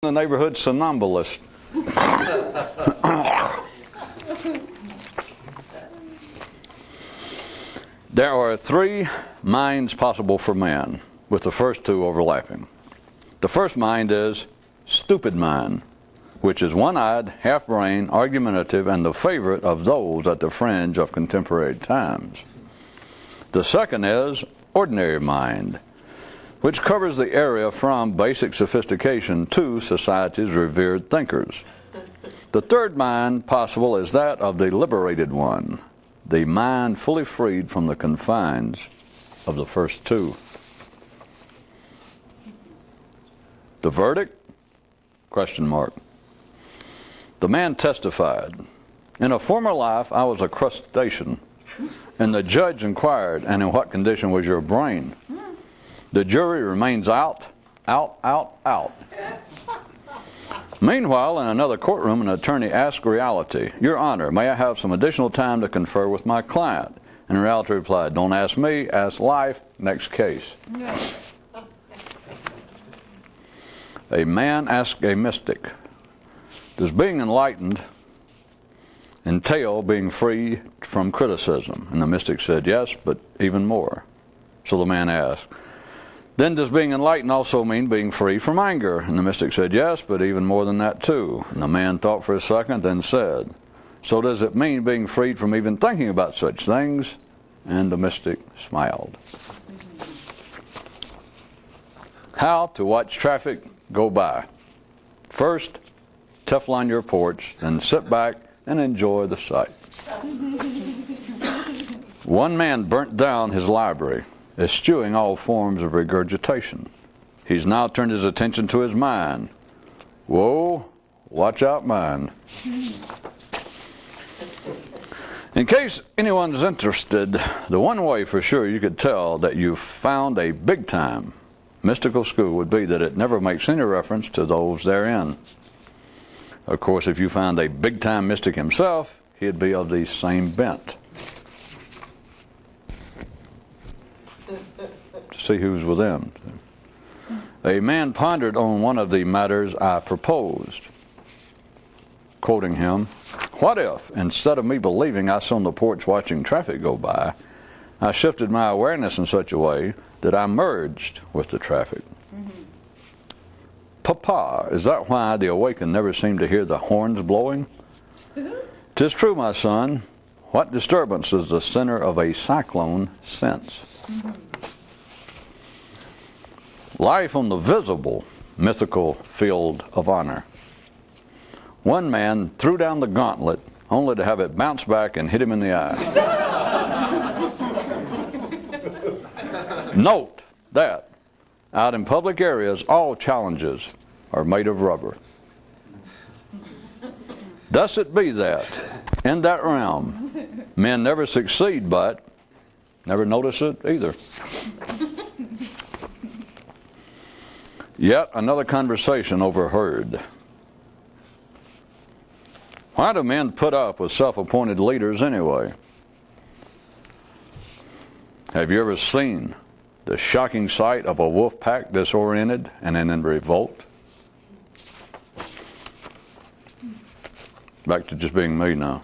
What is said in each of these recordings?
The neighborhood somnambulist. There are three minds possible for man, with the first two overlapping. The first mind is stupid mind, which is one-eyed, half-brain, argumentative, and the favorite of those at the fringe of contemporary times. The second is ordinary mind, which covers the area from basic sophistication to society's revered thinkers. The third mind possible is that of the liberated one, the mind fully freed from the confines of the first two. The verdict? Question mark. The man testified, "In a former life I was a crustacean." And the judge inquired, "And in what condition was your brain?" The jury remains out. Meanwhile, in another courtroom, an attorney asked reality, "Your Honor, may I have some additional time to confer with my client?" And reality replied, "Don't ask me, ask life. Next case." A man asked a mystic, "Does being enlightened entail being free from criticism?" And the mystic said, "Yes, but even more." So the man asked, "Then does being enlightened also mean being free from anger?" And the mystic said, "Yes, but even more than that too." And the man thought for a second, then said, "So does it mean being freed from even thinking about such things?" And the mystic smiled. How to watch traffic go by. First, Teflon your porch, then sit back and enjoy the sight. One man burnt down his library, eschewing all forms of regurgitation. He's now turned his attention to his mind. Whoa, watch out, mind. In case anyone's interested, the one way for sure you could tell that you've found a big-time mystical school would be that it never makes any reference to those therein. Of course, if you found a big-time mystic himself, he'd be of the same bent. To see who's with him. A man pondered on one of the matters I proposed. Quoting him, "What if, instead of me believing I sit on the porch watching traffic go by, I shifted my awareness in such a way that I merged with the traffic?" "Papa, is that why the awakened never seem to hear the horns blowing?" "'Tis true, my son. What disturbance is the center of a cyclone sense?" Life on the visible, mythical field of honor. One man threw down the gauntlet only to have it bounce back and hit him in the eye. Note that out in public areas, all challenges are made of rubber. Thus it be that, in that realm, men never succeed but never notice it either. Yet another conversation overheard. Why do men put up with self-appointed leaders anyway? Have you ever seen the shocking sight of a Wolfpack disoriented and in revolt? Back to just being me now.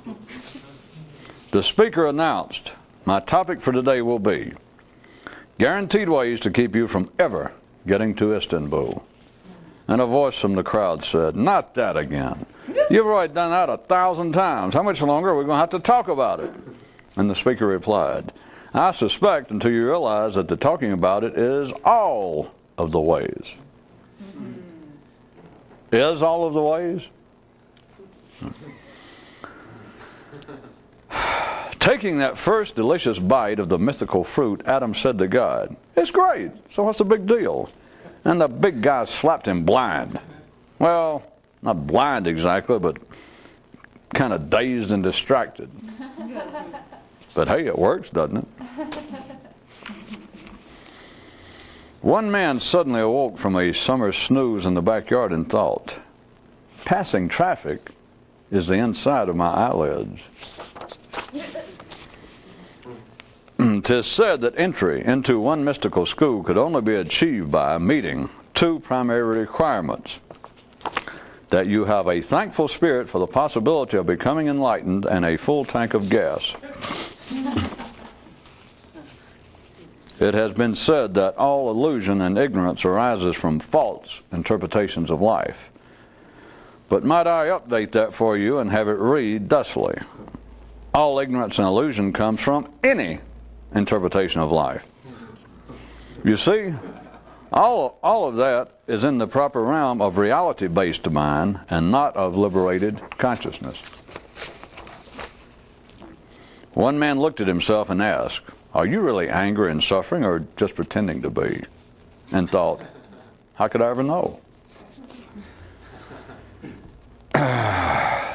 The speaker announced, "My topic for today will be guaranteed ways to keep you from ever getting to Istanbul." And a voice from the crowd said, "Not that again. You've already done that 1,000 times. How much longer are we going to have to talk about it?" And the speaker replied, "I suspect until you realize that the talking about it is all of the ways." Is all of the ways? Taking that first delicious bite of the mythical fruit, Adam said to God, "It's great, so what's the big deal?" And the big guy slapped him blind. Well, not blind exactly, but kind of dazed and distracted. But hey, it works, doesn't it? One man suddenly awoke from a summer snooze in the backyard and thought, "Passing traffic is the inside of my eyelids." 'Tis said that entry into one mystical school could only be achieved by meeting two primary requirements. that you have a thankful spirit for the possibility of becoming enlightened and a full tank of gas. It has been said that all illusion and ignorance arises from false interpretations of life. But might I update that for you and have it read thusly: all ignorance and illusion comes from any interpretation of life. You see, all of that is in the proper realm of reality-based mind and not of liberated consciousness. One man looked at himself and asked, "Are you really angry and suffering, or just pretending to be?" And thought, how could I ever know?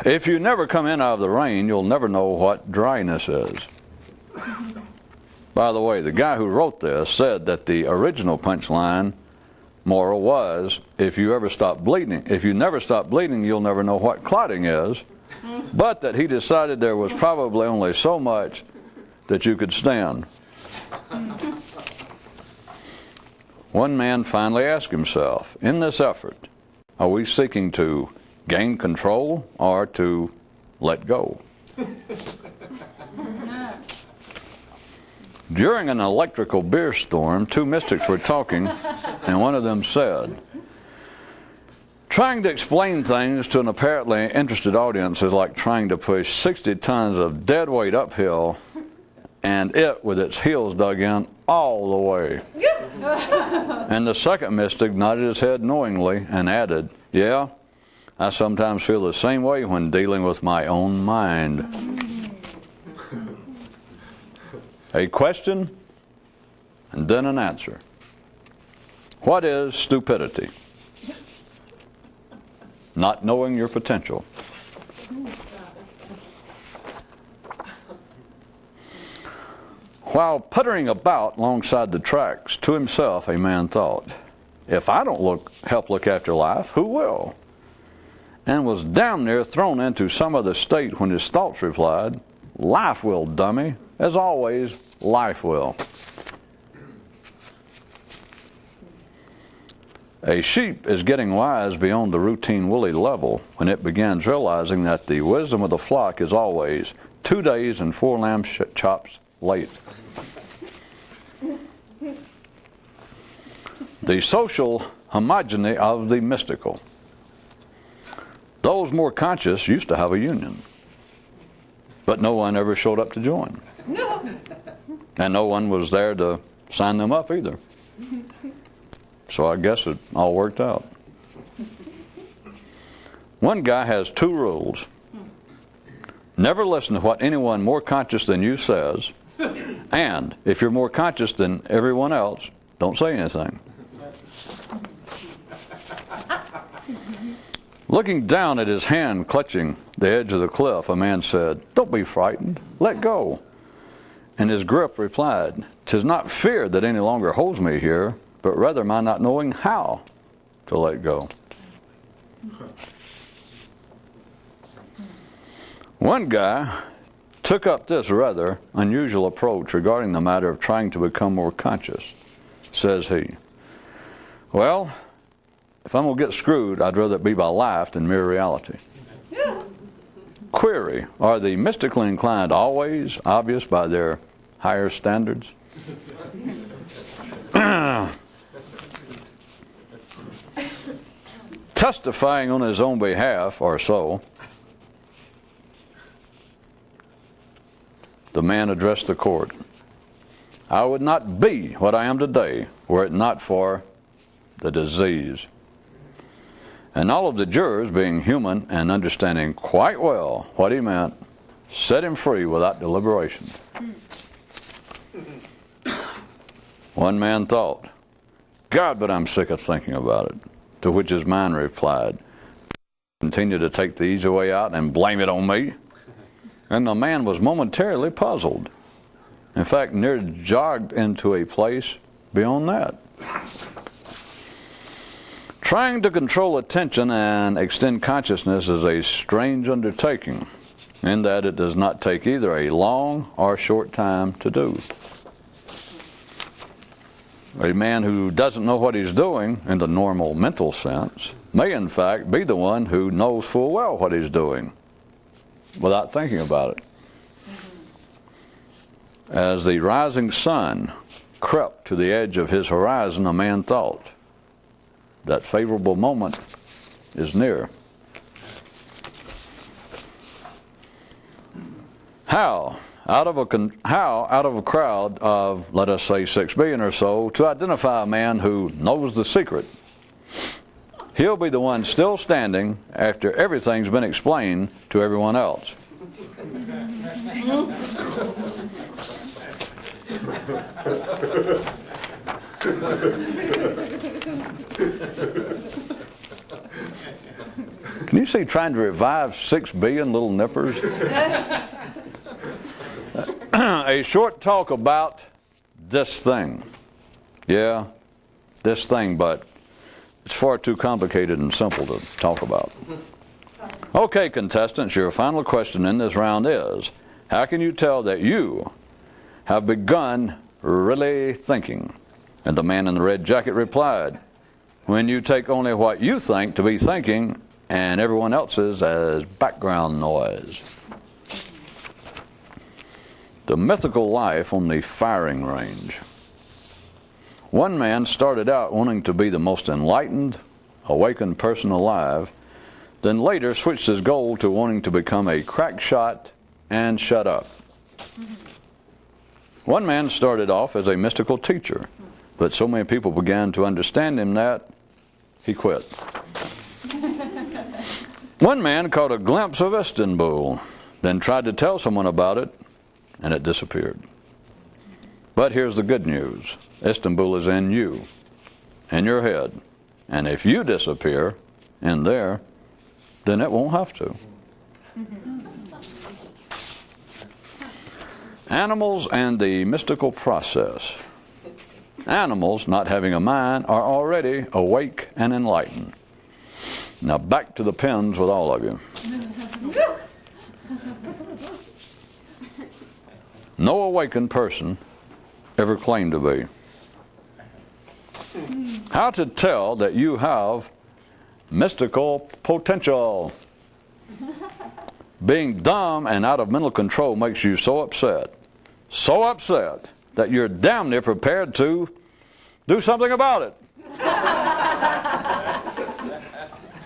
If you never come in out of the rain, you'll never know what dryness is. By the way, the guy who wrote this said that the original punchline moral was, if you never stop bleeding, you'll never know what clotting is, but that he decided there was probably only so much that you could stand. One man finally asked himself, in this effort, are we seeking to gain control or to let go? During an electrical beer storm, two mystics were talking, and one of them said, trying to explain things to an apparently interested audience is like trying to push 60 tons of dead weight uphill, and it, with its heels dug in, all the way. And the second mystic nodded his head knowingly and added, yeah, I sometimes feel the same way when dealing with my own mind. A question and then an answer. What is stupidity? Not knowing your potential. While puttering about alongside the tracks, to himself a man thought, if I don't help look after life, who will? And was damn near thrown into some other state when his thoughts replied, life will, dummy. As always, life will. A sheep is getting wise beyond the routine woolly level when it begins realizing that the wisdom of the flock is always 2 days and 4 lamb chops late. The social homogeny of the mystical. Those more conscious used to have a union, but no one ever showed up to join. No. And no one was there to sign them up either. So I guess it all worked out. One guy has 2 rules. Never listen to what anyone more conscious than you says, and if you're more conscious than everyone else, don't say anything. Looking down at his hand clutching the edge of the cliff, a man said, don't be frightened, let go. And his grip replied, 'tis not fear that any longer holds me here, but rather my not knowing how to let go. One guy took up this rather unusual approach regarding the matter of trying to become more conscious. Says he, well, if I'm going to get screwed, I'd rather it be by life than mere reality. Yeah. Query, are the mystically inclined always obvious by their higher standards? Testifying on his own behalf, or so, the man addressed the court. I would not be what I am today were it not for the disease. And all of the jurors, being human and understanding quite well what he meant, set him free without deliberation. One man thought, God, but I'm sick of thinking about it. To which his mind replied, continue to take the easy way out and blame it on me. And the man was momentarily puzzled. In fact, nearly jogged into a place beyond that. Trying to control attention and extend consciousness is a strange undertaking, in that it does not take either a long or short time to do. A man who doesn't know what he's doing, in the normal mental sense, may in fact be the one who knows full well what he's doing without thinking about it. As the rising sun crept to the edge of his horizon, a man thought, that favorable moment is near. How out of a crowd of, let us say, 6 billion or so, to identify a man who knows the secret? He'll be the one still standing after everything's been explained to everyone else. Can you see trying to revive 6 billion little nippers? A short talk about this thing. Yeah, this thing, but it's far too complicated and simple to talk about. Okay, contestants, your final question in this round is, how can you tell that you have begun really thinking? And the man in the red jacket replied, when you take only what you think to be thinking and everyone else's as background noise. The mythical life on the firing range. One man started out wanting to be the most enlightened, awakened person alive, then later switched his goal to wanting to become a crack shot and shut up. One man started off as a mystical teacher, but so many people began to understand him that he quit. One man caught a glimpse of Istanbul, then tried to tell someone about it, and it disappeared. But here's the good news. Istanbul is in you, in your head. And if you disappear in there, then it won't have to. Animals and the mystical process. Animals, not having a mind, are already awake and enlightened. Now back to the pens with all of you. No awakened person ever claimed to be. How to tell that you have mystical potential? Being dumb and out of mental control makes you so upset that you're damn near prepared to do something about it.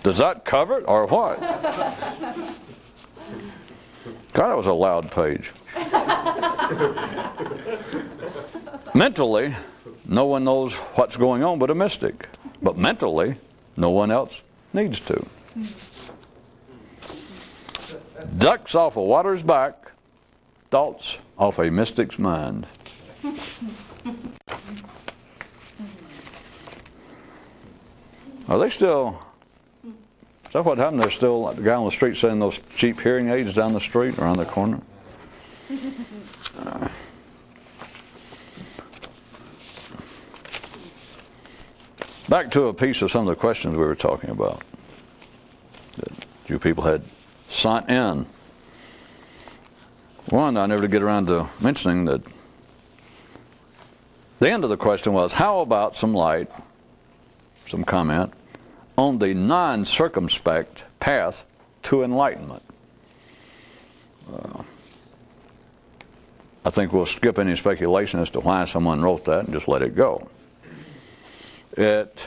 Does that cover it or what? God, that was a loud page. Mentally, no one knows what's going on but a mystic. But mentally, no one else needs to. Ducks off a water's back, thoughts off a mystic's mind. Are they still... Is that what happened? There's still the guy on the street selling those cheap hearing aids down the street, around the corner? Back to a piece of some of the questions we were talking about that you people had sent in. One, I never did get around to mentioning that the end of the question was, how about some light, some comment, on the non-circumspect path to enlightenment? I think we'll skip any speculation as to why someone wrote that and just let it go. It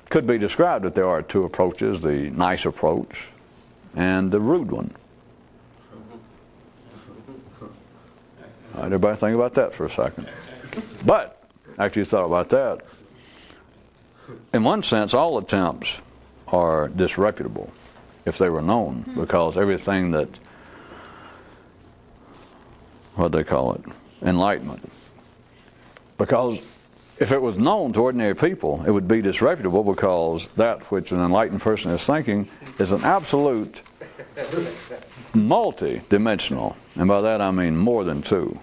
could be described that there are 2 approaches, the nice approach and the rude one. All right, everybody think about that for a second. But, after you thought about that, in one sense, all attempts are disreputable if they were known, because everything that, what do they call it, enlightenment. Because if it was known to ordinary people, it would be disreputable, because that which an enlightened person is thinking is an absolute multi-dimensional, and by that I mean more than 2.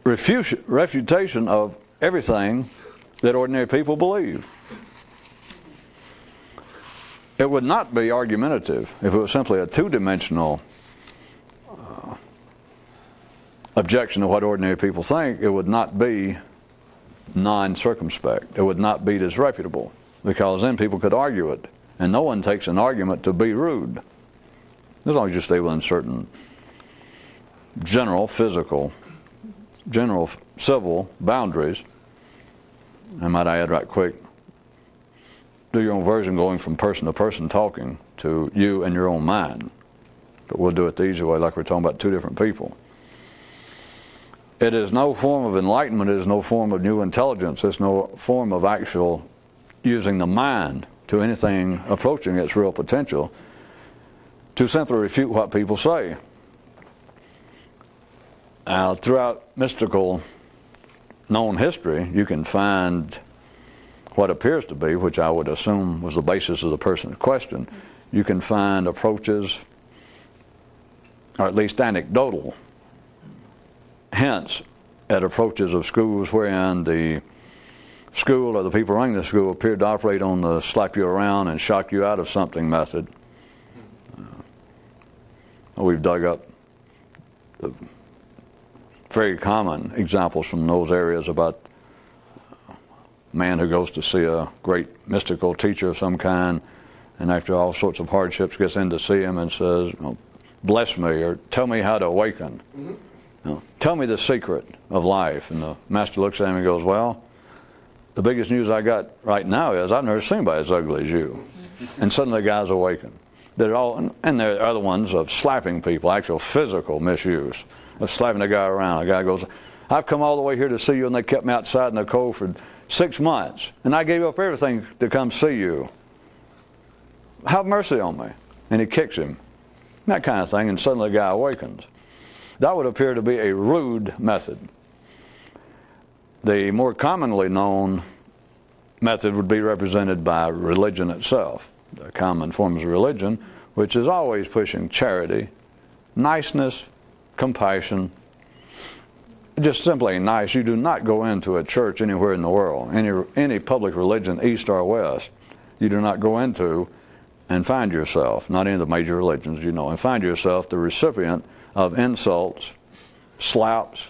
Refutation of everything that ordinary people believe. It would not be argumentative if it was simply a 2-dimensional objection to what ordinary people think. It would not be non-circumspect. It would not be disreputable, because then people could argue it. And no one takes an argument to be rude, as long as you stay within certain general physical, general civil boundaries. I might add right quick, do your own version going from person to person talking to you and your own mind. But we'll do it the easy way, like we're talking about two different people. It is no form of enlightenment, it is no form of new intelligence, it's no form of actual using the mind to anything approaching its real potential, to simply refute what people say. Throughout mystical known history, you can find what appears to be, which I would assume was the basis of the person's question, you can find approaches, or at least anecdotal hints at approaches of schools wherein the school or the people running the school appeared to operate on the slap you around and shock you out of something method. We've dug up the very common examples from those areas about a man who goes to see a great mystical teacher of some kind, and after all sorts of hardships gets in to see him and says, bless me, or tell me how to awaken. Tell me the secret of life. And the master looks at him and goes, well, the biggest news I got right now is I've never seen anybody as ugly as you. And suddenly the guy's awakened. They're all, and there are other ones of slapping people, actual physical misuse, of slapping a guy around. A guy goes, I've come all the way here to see you, and they kept me outside in the cold for 6 months, and I gave up everything to come see you. Have mercy on me. And he kicks him. That kind of thing, and suddenly the guy awakens. That would appear to be a rude method. The more commonly known method would be represented by religion itself, the common forms of religion, which is always pushing charity, niceness, compassion, just simply nice. You do not go into a church anywhere in the world, any public religion, east or west, you do not go into and find yourself, not any of the major religions, and find yourself the recipient of insults, slaps,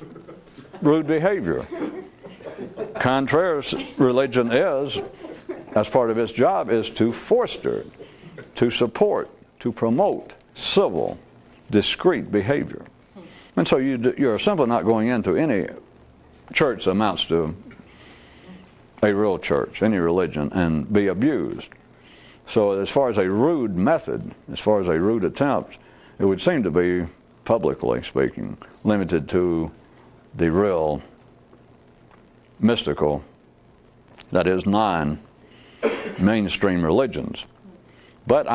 rude behavior. Contrary religion is, as part of its job, is to foster, to support, to promote civil, discreet behavior. And so you're simply not going into any church that amounts to a real church, any religion, and be abused. So as far as a rude method, as far as a rude attempt, it would seem to be, publicly speaking, limited to the real mystical, that is, non-mainstream religions. But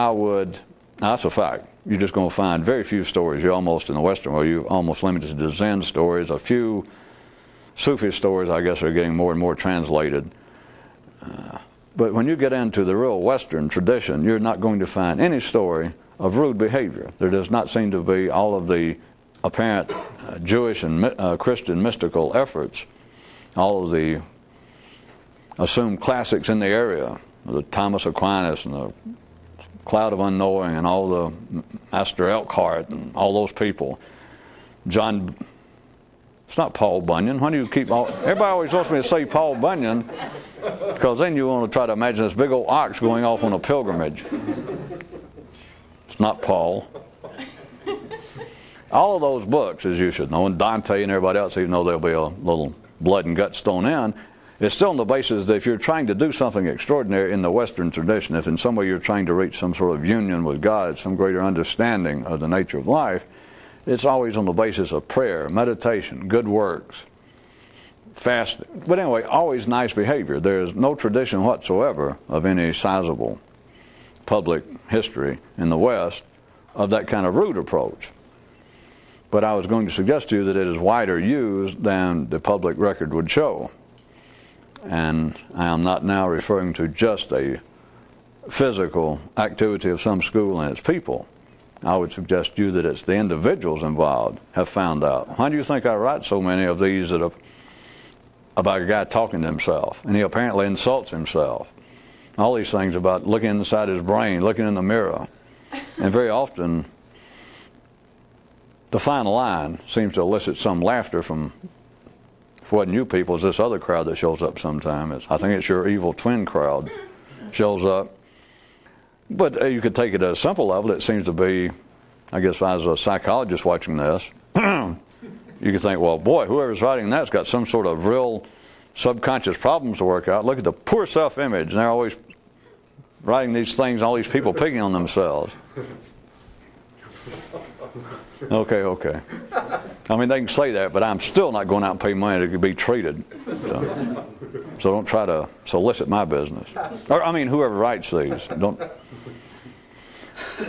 that's a fact. You're just going to find very few stories. You're almost, in the Western world, you're almost limited to Zen stories. A few Sufi stories, I guess, are getting more and more translated. But when you get into the real Western tradition, you're not going to find any story of rude behavior. There does not seem to be all of the apparent Jewish and Christian mystical efforts, all of the assumed classics in the area, the Thomas Aquinas and the Cloud of Unknowing and all the Master Elkhart and all those people. John, it's not Paul Bunyan. Why do you keep everybody always wants me to say Paul Bunyan, because then you want to try to imagine this big old ox going off on a pilgrimage. It's not Paul. All of those books, as you should know, and Dante and everybody else, even though there'll be a little blood and guts thrown in, it's still on the basis that if you're trying to do something extraordinary in the Western tradition, if in some way you're trying to reach some sort of union with God, some greater understanding of the nature of life, it's always on the basis of prayer, meditation, good works, fasting. But anyway, always nice behavior. There's no tradition whatsoever of any sizable public history in the West of that kind of rude approach. But I was going to suggest to you that it is wider used than the public record would show. And I am not now referring to just a physical activity of some school and its people. I would suggest to you that it's the individuals involved have found out. Why do you think I write so many of these that are about a guy talking to himself, and he apparently insults himself? All these things about looking inside his brain, looking in the mirror. And very often, the final line seems to elicit some laughter from If it wasn't you people, it's this other crowd that shows up sometime. I think it's your evil twin crowd shows up. But you could take it at a simple level. It seems to be, I guess if I was a psychologist watching this, you could think, well, boy, whoever's writing that's got some sort of real subconscious problems to work out. Look at the poor self-image. And they're always writing these things, all these people picking on themselves. Okay. I mean, they can say that, but I'm still not going out and pay money to be treated. So don't try to solicit my business. Or, I mean, whoever writes these.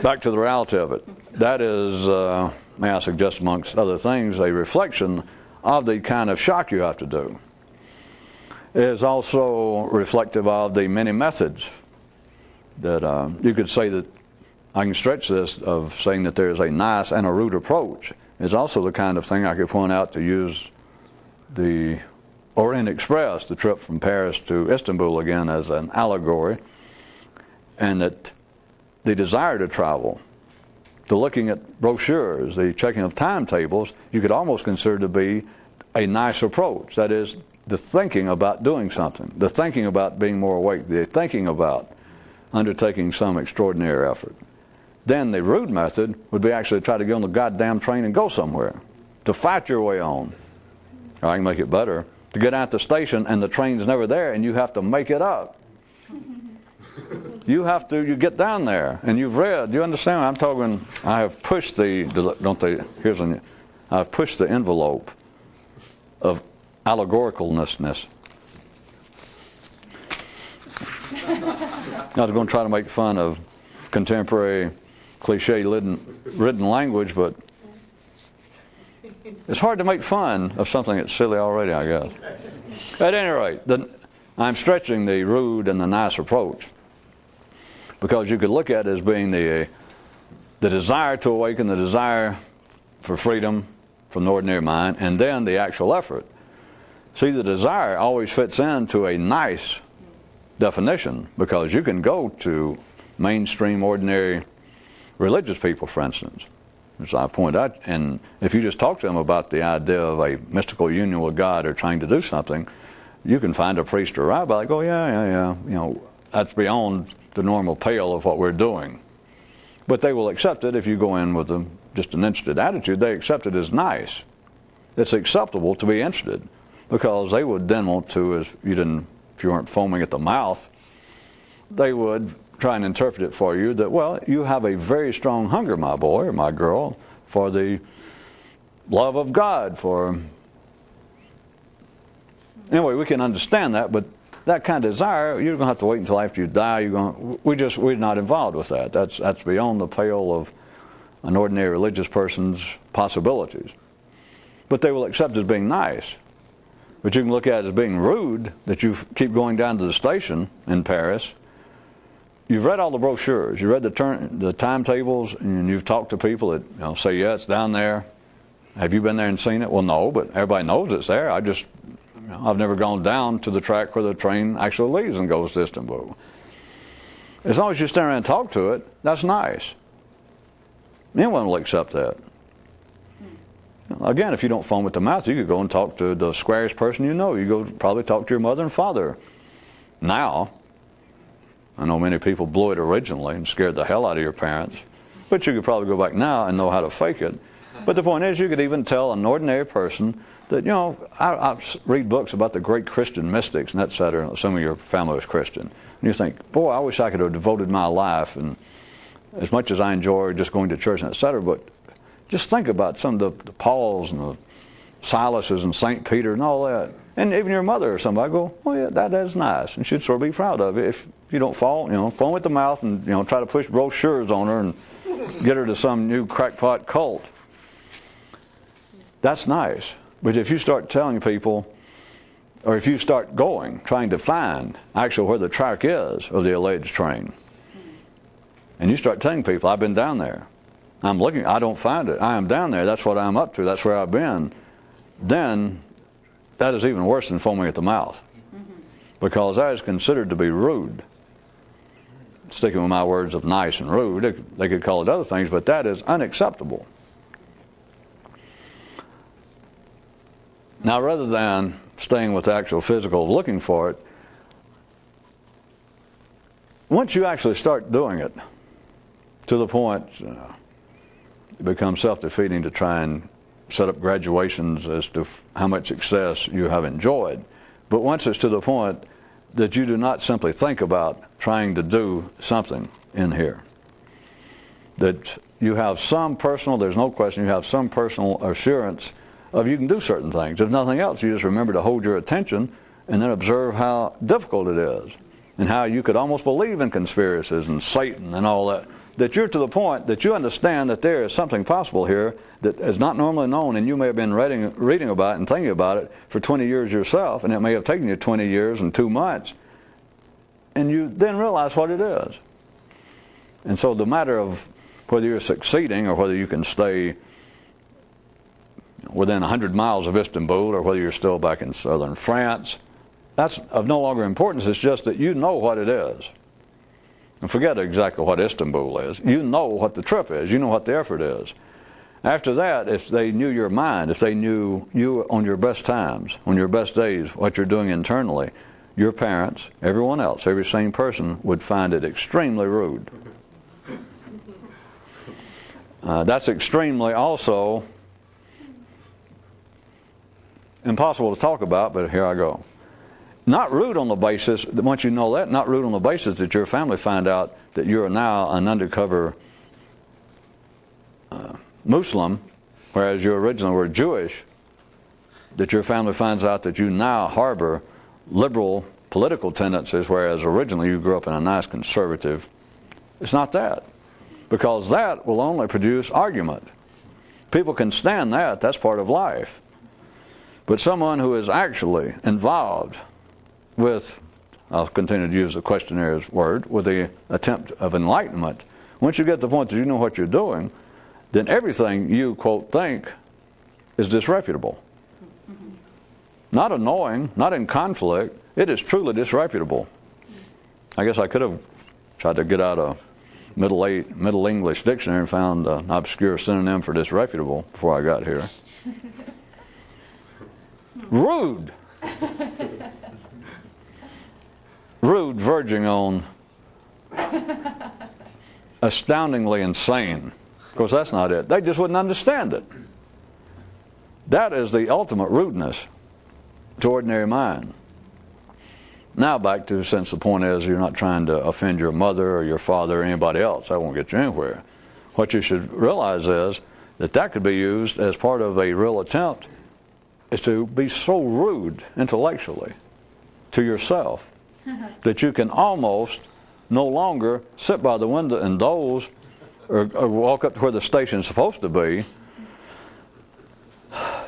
Back to the reality of it. That is, may I suggest amongst other things, a reflection of the kind of shock you have to do. It is also reflective of the many methods that you could say that I can stretch this of saying that there's a nice and a rude approach. It's also the kind of thing I could point out to use the Orient Express, the trip from Paris to Istanbul again, as an allegory, and that the desire to travel, the looking at brochures, the checking of timetables, you could almost consider to be a nice approach. That is, the thinking about doing something, the thinking about being more awake, the thinking about undertaking some extraordinary effort. Then the rude method would be actually to try to get on the goddamn train and go somewhere, to fight your way on. Or I can make it better, to get out the station and the train's never there and you have to make it up. You get down there and you've read, you understand what I'm talking, I have pushed I've pushed the envelope of allegoricalness. I was going to try to make fun of contemporary cliche-ridden language, but it's hard to make fun of something that's silly already, I guess. At any rate, I'm stretching the rude and the nice approach because you could look at it as being the desire to awaken, the desire for freedom from the ordinary mind, and then the actual effort. See, the desire always fits into a nice definition because you can go to mainstream ordinary religious people, for instance, as I point out, and if you just talk to them about the idea of a mystical union with God or trying to do something, you can find a priest or rabbi like, oh yeah, that's beyond the normal pale of what we're doing. But they will accept it if you go in with just an interested attitude. They accept it as nice. It's acceptable to be interested because they would then want to, if you weren't foaming at the mouth, they would try and interpret it for you that, well, you have a very strong hunger, my boy or my girl, for the love of God. Anyway, we can understand that, but that kind of desire, you're going to have to wait until after you die. We're not involved with that. That's beyond the pale of an ordinary religious person's possibilities. But they will accept it as being nice. But you can look at it as being rude that you keep going down to the station in Paris. You've read all the brochures, you read the timetables, and you've talked to people that say, yeah, it's down there. Have you been there and seen it? Well, no, but everybody knows it's there. I've never gone down to the track where the train actually leaves and goes to Istanbul. As long as you stand around and talk to it, that's nice. Anyone will accept that. Again, if you don't foam at the mouth, you could go and talk to the squarest person you know. You go probably talk to your mother and father. Now, I know many people blew it originally and scared the hell out of your parents, but you could probably go back now and know how to fake it. But the point is, you could even tell an ordinary person that, I read books about the great Christian mystics and et cetera. Some of your family was Christian. And you think, boy, I wish I could have devoted my life, and as much as I enjoy just going to church and et cetera, but just think about some of the Pauls and the Silases and St. Peter and all that. And even your mother or somebody go, oh yeah, that is nice. And she'd sort of be proud of it if you don't foam at the mouth and try to push brochures on her and get her to some new crackpot cult. That's nice. But if you start telling people, or if you start trying to find actually where the track is of the alleged train, and you start telling people, I've been down there, I'm looking, I don't find it, I am down there, that's what I'm up to, that's where I've been, then that is even worse than foaming at the mouth. Because that is considered to be rude. Sticking with my words of nice and rude, they could call it other things, but that is unacceptable. Now, rather than staying with the actual physical, looking for it, once you actually start doing it, to the point it becomes self-defeating to try and set up graduations as to how much success you have enjoyed. But once it's to the point that you do not simply think about trying to do something in here, that you have some personal, there's no question, you have some personal assurance of you can do certain things. If nothing else, you just remember to hold your attention and then observe how difficult it is and how you could almost believe in conspiracies and Satan and all that, that you're to the point that you understand that there is something possible here that is not normally known, and you may have been reading about it and thinking about it for 20 years yourself, and it may have taken you 20 years and 2 months, and you then realize what it is. And so the matter of whether you're succeeding or whether you can stay within 100 miles of Istanbul or whether you're still back in southern France, that's of no longer importance. It's just that you know what it is. And forget exactly what Istanbul is. You know what the trip is. You know what the effort is. After that, if they knew your mind, if they knew you on your best times, on your best days, what you're doing internally, your parents, everyone else, every sane person would find it extremely rude. That's extremely also impossible to talk about, but here I go. Not rude on the basis, once you know that, not rude on the basis that your family find out that you're now an undercover Muslim, whereas you originally were Jewish, that your family finds out that you now harbor liberal political tendencies, whereas originally you grew up in a nice conservative. It's not that, because that will only produce argument. People can stand that, that's part of life. But someone who is actually involved with, I'll continue to use the questionnaire's word, with the attempt of enlightenment, once you get to the point that you know what you're doing, then everything you, quote, think is disreputable. Not annoying, not in conflict, it is truly disreputable. I guess I could have tried to get out a Middle English dictionary and found an obscure synonym for disreputable before I got here. Rude. Rude, verging on astoundingly insane. Of course, that's not it. They just wouldn't understand it. That is the ultimate rudeness to ordinary mind. Now back to, since the point is you're not trying to offend your mother or your father or anybody else, that won't get you anywhere. What you should realize is that that could be used as part of a real attempt is to be so rude intellectually to yourself that you can almost no longer sit by the window and doze or walk up to where the station's supposed to be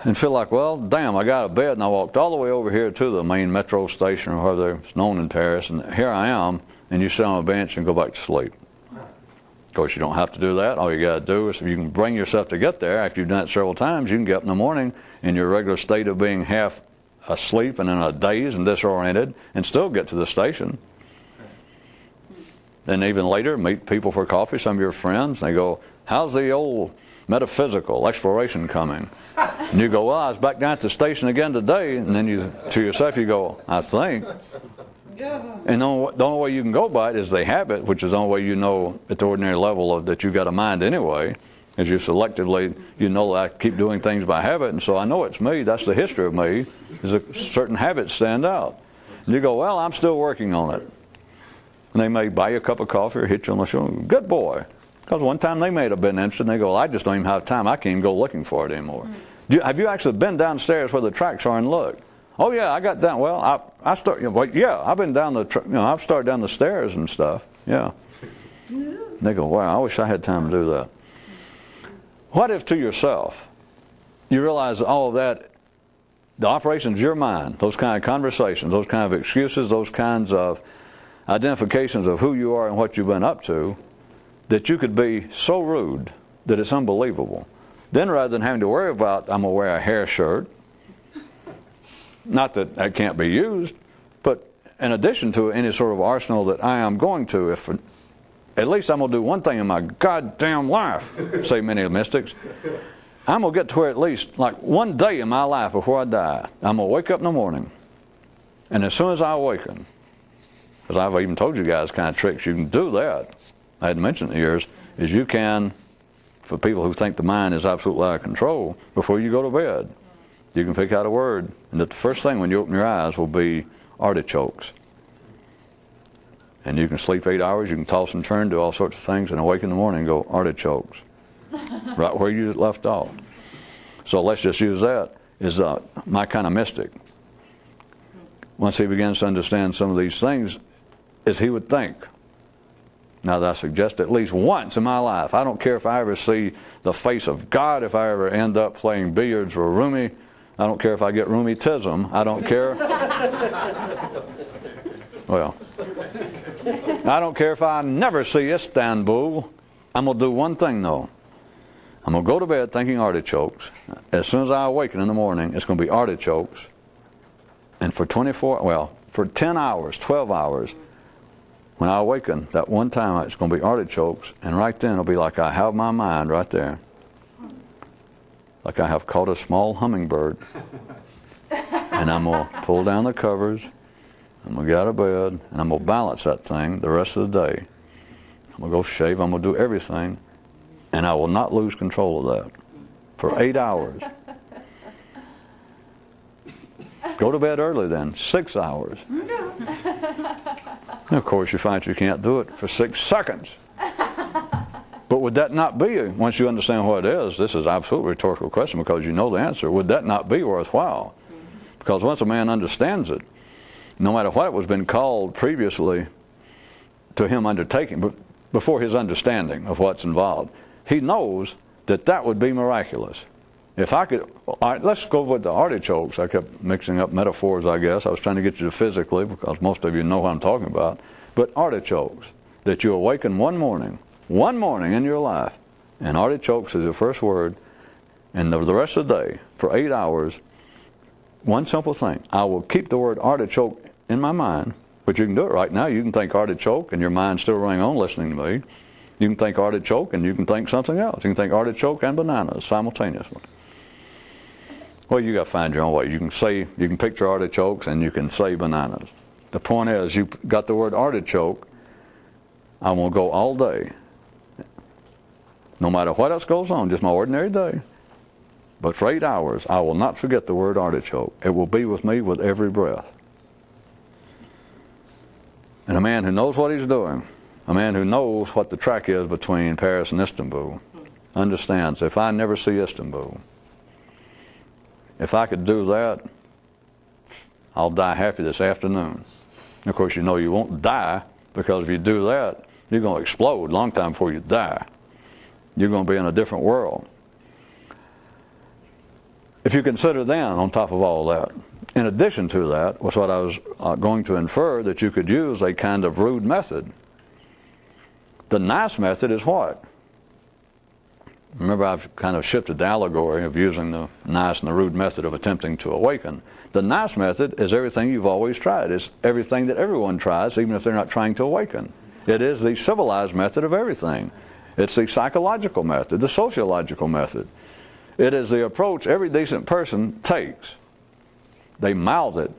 and feel like, well, damn, I got out of bed and I walked all the way over here to the main metro station or whatever it's known in Paris, and here I am, and you sit on a bench and go back to sleep. Of course, you don't have to do that. All you got to do is, if you can bring yourself to get there, after you've done it several times, you can get up in the morning in your regular state of being half asleep and in a daze and disoriented and still get to the station. Then even later, meet people for coffee, some of your friends, and they go, how's the old metaphysical exploration coming? And you go, well, I was back down at the station again today. And then you, to yourself, you go, I think. And the only way you can go by it is the habit, which is the only way you know at the ordinary level of that you've got a mind anyway, is you selectively, you know I keep doing things by habit, and so I know it's me. That's the history of me, is a certain habits stand out. And you go, well, I'm still working on it. And they may buy you a cup of coffee or hit you on the shoulder. Good boy. Because one time they may have been interested, and they go, well, I just don't even have time. I can't even go looking for it anymore. Have you actually been downstairs where the tracks are and looked? Oh, yeah, I got down. Well, I've been down I've started down the stairs and stuff. Yeah. And they go, wow, I wish I had time to do that. What if to yourself, you realize all of that, the operations of your mind, those kind of conversations, those kind of excuses, those kinds of identifications of who you are and what you've been up to, that you could be so rude that it's unbelievable. Then rather than having to worry about, I'm going to wear a hair shirt, not that that can't be used, but in addition to any sort of arsenal that I am going to, if at least I'm going to do one thing in my goddamn life, say many mystics, I'm going to get to where at least, like one day in my life before I die, I'm going to wake up in the morning, and as soon as I awaken, because I've even told you guys kind of tricks, you can do that. I hadn't mentioned it yours, is you can, for people who think the mind is absolutely out of control, before you go to bed, you can pick out a word, and that the first thing when you open your eyes will be artichokes. And you can sleep 8 hours, you can toss and turn, do all sorts of things, and awake in the morning and go, artichokes. Right where you left off. So let's just use that as my kind of mystic. Once he begins to understand some of these things, as he would think. Now that I suggest at least once in my life, I don't care if I ever see the face of God, if I ever end up playing billiards or Rumi, I don't care if I get rheumatism, I don't care. Well, I don't care if I never see Istanbul. I'm going to do one thing though. I'm going to go to bed thinking artichokes. As soon as I awaken in the morning, it's going to be artichokes. And for 10 hours, 12 hours, when I awaken, that one time it's going to be artichokes. And right then it'll be like I have my mind right there. Like I have caught a small hummingbird. And I'm going to pull down the covers. I'm going to get out of bed. And I'm going to balance that thing the rest of the day. I'm going to go shave. I'm going to do everything. And I will not lose control of that for 8 hours. Go to bed early then, 6 hours. And of course you find you can't do it for 6 seconds. But would that not be, once you understand what it is, this is absolutely a rhetorical question because you know the answer, would that not be worthwhile? Because once a man understands it, no matter what was been called previously to him undertaking, but before his understanding of what's involved, he knows that that would be miraculous. If I could, all right, let's go with the artichokes. I kept mixing up metaphors, I guess. I was trying to get you to physically, because most of you know what I'm talking about. But artichokes, that you awaken one morning in your life, and artichokes is the first word, and the rest of the day, for 8 hours, one simple thing. I will keep the word artichoke in my mind, but you can do it right now. You can think artichoke, and your mind's still running on listening to me. You can think artichoke and you can think something else. You can think artichoke and bananas simultaneously. Well, you got to find your own way. You can picture artichokes and you can say bananas. The point is, you got the word artichoke. I'm going to go all day. No matter what else goes on, just my ordinary day. But for 8 hours, I will not forget the word artichoke. It will be with me with every breath. And a man who knows what he's doing, a man who knows what the track is between Paris and Istanbul, understands if I never see Istanbul, if I could do that, I'll die happy this afternoon. And of course, you know you won't die, because if you do that, you're going to explode a long time before you die. You're going to be in a different world. If you consider then, on top of all that, in addition to that, was what I was going to infer, that you could use a kind of rude method. The nice method is what? Remember, I've kind of shifted the allegory of using the nice and the rude method of attempting to awaken. The nice method is everything you've always tried. It's everything that everyone tries, even if they're not trying to awaken. It is the civilized method of everything. It's the psychological method, the sociological method. It is the approach every decent person takes. They mouth it.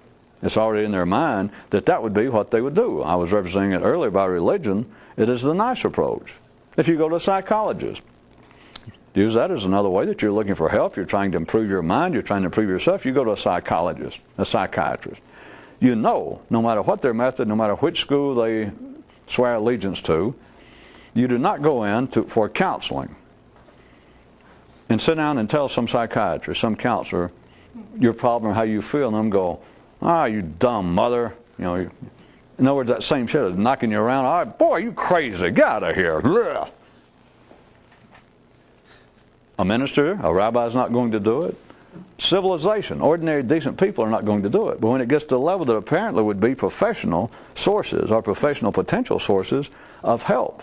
It's already in their mind that that would be what they would do. I was representing it earlier by religion. It is the nice approach. If you go to a psychologist, use that as another way that you're looking for help. You're trying to improve your mind. You're trying to improve yourself. You go to a psychologist, a psychiatrist. You know, no matter what their method, no matter which school they swear allegiance to, you do not go in for counseling and sit down and tell some psychiatrist, some counselor, your problem or how you feel, and them go, you dumb mother. You know, in other words, that same shit is knocking you around. Boy, you crazy. Get out of here. Blech. A minister, a rabbi is not going to do it. Civilization, ordinary decent people are not going to do it. But when it gets to the level that apparently would be professional sources or professional potential sources of help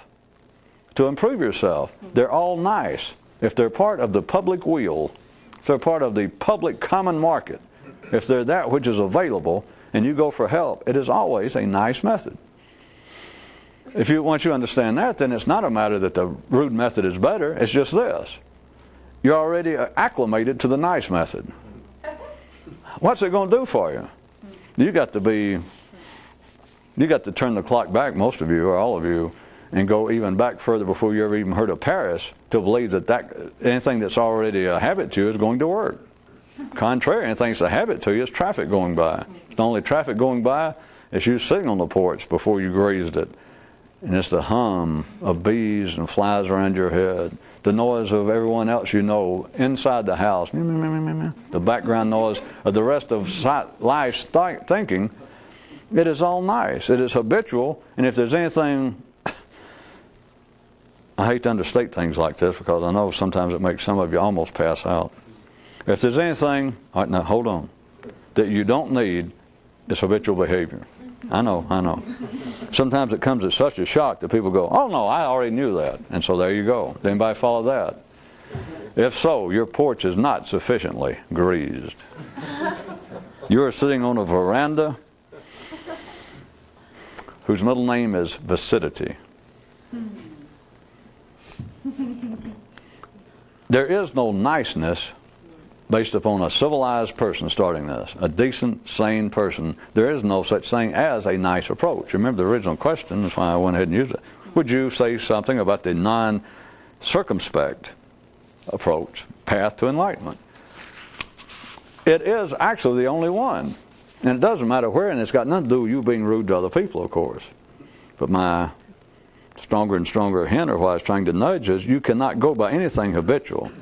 to improve yourself, they're all nice. If they're part of the public wheel, if they're part of the public common market, if they're that which is available and you go for help, it is always a nice method. Once you understand that, then it's not a matter that the rude method is better. It's just this. you're already acclimated to the nice method. What's it going to do for you? You got to turn the clock back, most of you, or all of you, and go even back further before you ever even heard of Paris to believe that anything that's already a habit to you is going to work. Contrary, anything that's a habit to you is traffic going by. The only traffic going by is you sitting on the porch before you grazed it. And it's the hum of bees and flies around your head, the noise of everyone else you know inside the house, the background noise of the rest of life's thinking. It is all nice. It is habitual. And if there's anything, I hate to understate things like this because I know sometimes it makes some of you almost pass out. If there's anything, all right, now hold on, that you don't need, it's habitual behavior. I know. Sometimes it comes as such a shock that people go, oh no, I already knew that. And so there you go. Did anybody follow that? If so, your porch is not sufficiently greased. You are sitting on a veranda whose middle name is Viscidity. There is no niceness based upon a civilized person starting this, a decent, sane person. There is no such thing as a nice approach. Remember the original question, that's why I went ahead and used it. Would you say something about the non-circumspect approach, path to enlightenment? It is actually the only one. And it doesn't matter where, and it's got nothing to do with you being rude to other people, of course. But my stronger and stronger hint, or what I was trying to nudge, is you cannot go by anything habitual.